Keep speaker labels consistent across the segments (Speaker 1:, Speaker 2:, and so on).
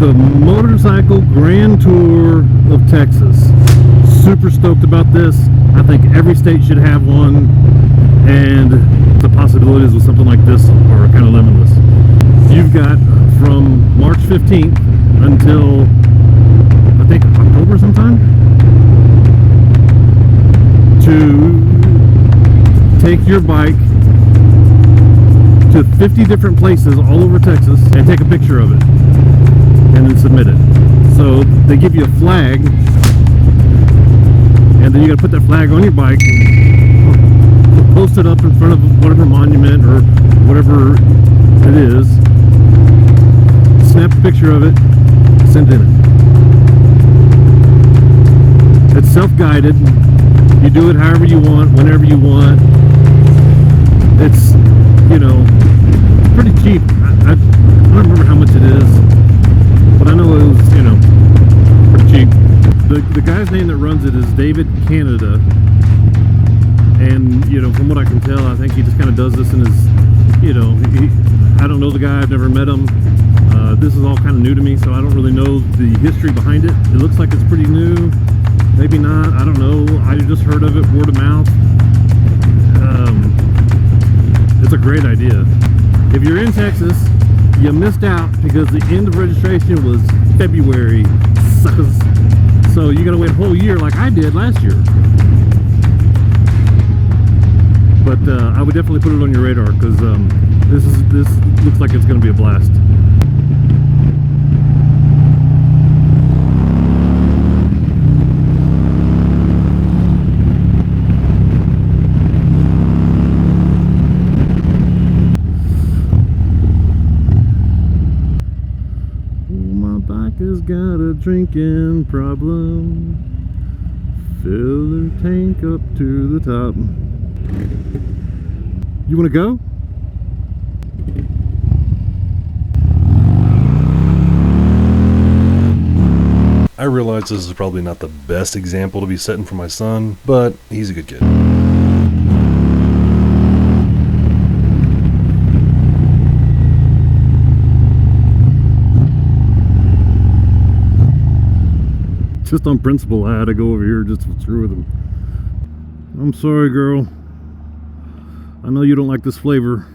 Speaker 1: the Motorcycle Grand Tour of Texas. Super stoked about this. I think every state should have one, and the possibilities with something like this are kind of limitless. You've got from March 15th until I think October sometime to take your bike to 50 different places all over Texas and take a picture of it and then submit it. So they give you a flag, and then you got to put that flag on your bike, post it up in front of whatever monument or whatever it is, snap a picture of it, send it in. It's self-guided. You do it however you want, whenever you want. It's, you know, pretty cheap. I don't remember how much it is, but I know it was, you know, pretty cheap. The guy's name that runs it is David Canada, and, you know, from what I can tell, I think he just kind of does this in his, you know, I don't know the guy, I've never met him. This is all kind of new to me, so I don't really know the history behind it. It looks like it's pretty new, maybe not, I don't know. I just heard of it word of mouth. It's a great idea. If you're in Texas, you missed out because the end of registration was February, suckers. So you gotta wait a whole year like I did last year. But I would definitely put it on your radar because this looks like it's gonna be a blast. Has got a drinking problem. Fill her tank up to the top. You want to go?
Speaker 2: I realize this is probably not the best example to be setting for my son, but he's a good kid.
Speaker 1: Just on principle, I had to go over here just to screw with him. I'm sorry, girl. I know you don't like this flavor.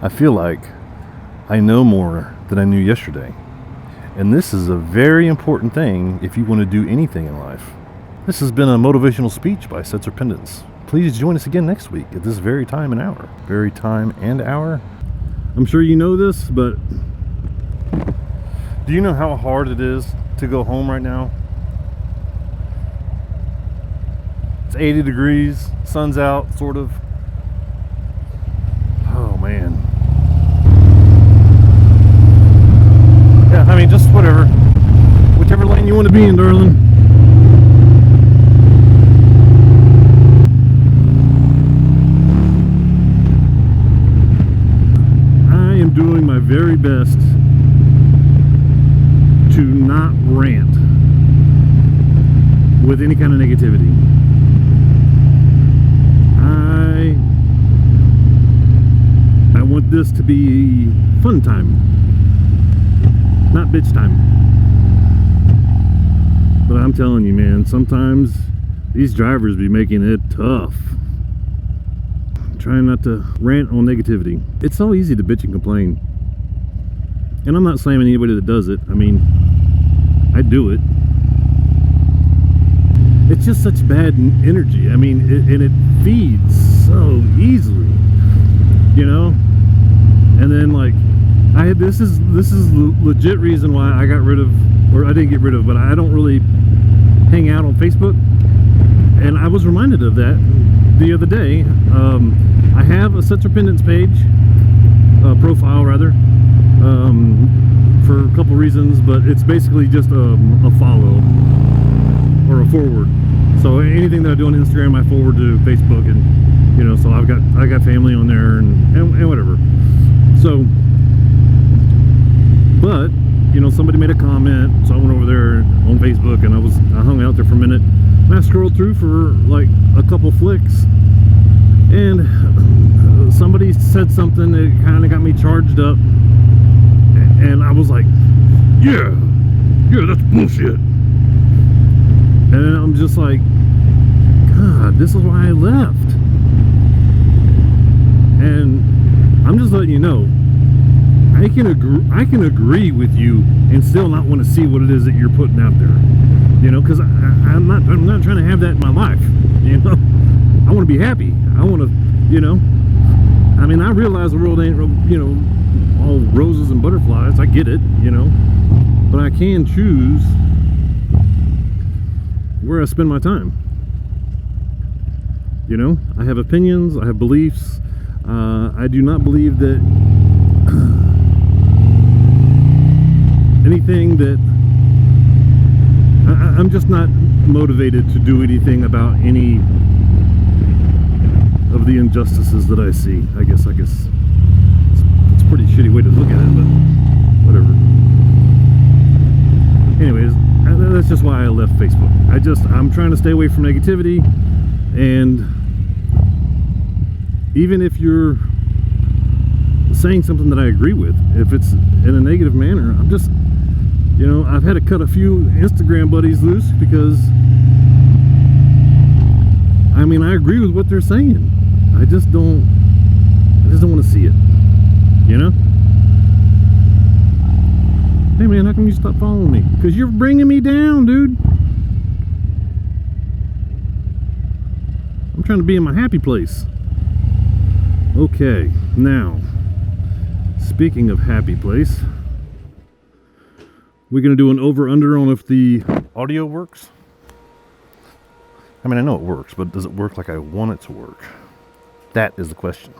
Speaker 1: I feel like I know more than I knew yesterday. And this is a very important thing if you want to do anything in life. This has been a motivational speech by Setzerpendence. Please join us again next week at this very time and hour. Very time and hour? I'm sure you know this, but do you know how hard it is to go home right now? It's 80 degrees, sun's out, sort of. Oh man. Yeah, I mean, just whatever. Whichever lane you want to be in, darling. I am doing my very best to not rant with any kind of negativity. I want this to be fun time, not bitch time. But I'm telling you, man, sometimes these drivers be making it tough. I'm trying not to rant on negativity. It's so easy to bitch and complain. And I'm not slamming anybody that does it. I mean, I do it. It's just such bad energy. I mean, and it feeds so easily, you know. And then, like, this is the legit reason why I got rid of, or I didn't get rid of, but I don't really hang out on Facebook. And I was reminded of that the other day. I have a Setzerpendence page, profile rather. For a couple reasons, but it's basically just a follow or a forward. So anything that I do on Instagram, I forward to Facebook, and you know, so I got family on there and whatever. So, but you know, somebody made a comment, so I went over there on Facebook and I hung out there for a minute, and I scrolled through for like a couple flicks, and somebody said something that kind of got me charged up. And I was like, yeah, that's bullshit. And I'm just like, God, this is why I left. And I'm just letting you know, I can agree with you and still not want to see what it is that you're putting out there. You know, because I'm not trying to have that in my life. You know, I want to be happy. I want to, you know, I mean, I realize the world ain't, you know, all roses and butterflies. I get it, you know, but I can choose where I spend my time. You know, I have opinions, I have beliefs. I do not believe that anything that I'm just not motivated to do anything about any of the injustices that I see. I guess it's a pretty shitty way to look at it, but whatever. Anyways, that's just why I left Facebook. I'm trying to stay away from negativity, and even if you're saying something that I agree with, if it's in a negative manner, I'm just, you know, I've had to cut a few Instagram buddies loose because, I mean, I agree with what they're saying. I just don't want to see it, you know? Hey man, how come you stop following me? Because you're bringing me down, dude. I'm trying to be in my happy place. Okay, now, speaking of happy place, we're going to do an over-under on if the audio works. I mean, I know it works, but does it work like I want it to work? That is the question.